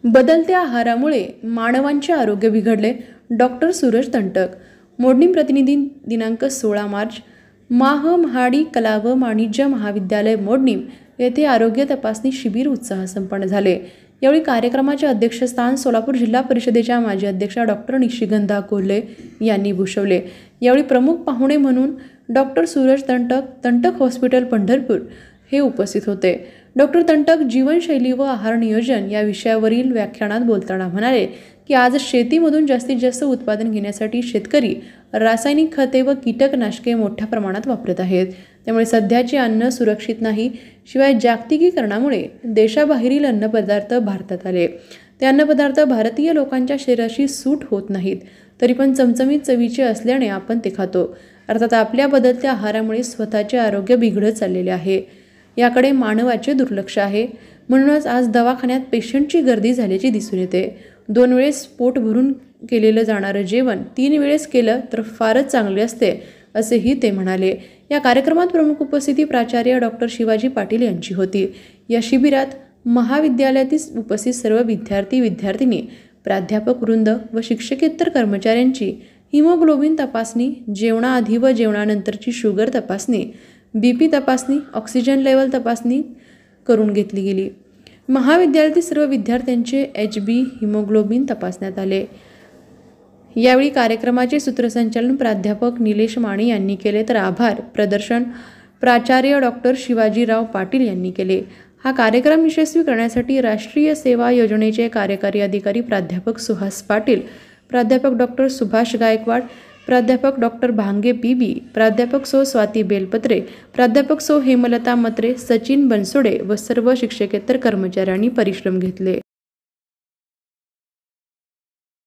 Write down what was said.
बदलत्या आहारामुळे मानवांचे आरोग्य बिघडले. डॉक्टर सूरज तंटक. मोडणी प्रतिनिधी दिनांक 16 मार्च. महाडी कला व वाणिज्य महाविद्यालय मोडणीम येथे आरोग्य तपासणी शिबिर उत्साहात संपन्न झाले. यावेळी कार्यक्रमाचे अध्यक्षस्थान सोलापूर जिल्हा परिषदेच्या माजी अध्यक्षा डॉक्टर निशिगंधा कोल्हे यांनी भूषवले. यावेळी प्रमुख पाहुणे म्हणून डॉक्टर सूरज तंटक, तंटक हॉस्पिटल पंढरपूर हे उपस्थित होते. डॉक्टर तंटक जीवनशैली व आहार नियोजन या विषयावरील व्याख्यानात बोलताना म्हणाले की आज शेतीमधून जास्तीत जास्त उत्पादन घेण्यासाठी शेतकरी रासायनिक खते व कीटकनाशके मोठ्या प्रमाणात वापरत आहेत. त्यामुळे सध्याचे अन्न सुरक्षित नाही. शिवाय जागतिकीकरणामुळे देशाबाहेरील अन्नपदार्थ भारतात आले. ते अन्नपदार्थ भारतीय लोकांच्या शरीराशी सूट होत नाहीत. तरी पण चमचमीत चवीचे असल्याने आपण ते खातो. अर्थात आपल्या बदलत्या आहारामुळे स्वतःचे आरोग्य बिघडत चाललेले आहे. याकडे मानवाचे दुर्लक्ष आहे. म्हणूनच आज दवाखान्यात पेशंटची गर्दी झाल्याची दिसून येते. 2 वेळेस पोट भरून केलेलं जाणारं जेवण 3 वेळेस केलं तर फारच चांगले असते, असेही ते म्हणाले. या कार्यक्रमात प्रमुख उपस्थिती प्राचार्य डॉक्टर शिवाजी पाटील यांची होती. या शिबिरात महाविद्यालयातील उपस्थित सर्व विद्यार्थी-विद्यार्थिनी, प्राध्यापक वृंद व शिक्षकेतर कर्मचाऱ्यांची हिमोग्लोबिन तपासणी, जेवणाआधी व जेवणानंतरची शुगर तपासणी, BP तपासणी, ऑक्सिजन लेवल तपासणी करून घेतली गेली. महाविद्यालयातील सर्व विद्यार्थ्यांचे HB हिमोग्लोबिन तपासण्यात आले. यावेळी कार्यक्रमाचे सूत्रसंचालन प्राध्यापक निलेश माने यांनी केले, तर आभार प्रदर्शन प्राचार्य डॉक्टर शिवाजीराव पाटील यांनी केले. हा कार्यक्रम यशस्वी करण्यासाठी राष्ट्रीय सेवा योजनेचे कार्यकारी अधिकारी प्राध्यापक सुहास पाटील, प्राध्यापक डॉक्टर सुभाष गायकवाड, प्राध्यापक डॉक्टर भांगे PB, प्राध्यापक सौ स्वाती बेलपत्रे, प्राध्यापक सौ हेमलता मत्रे, सचिन बनसोडे व सर्व शिक्षकेतर कर्मचाऱ्यांनी परिश्रम घेतले.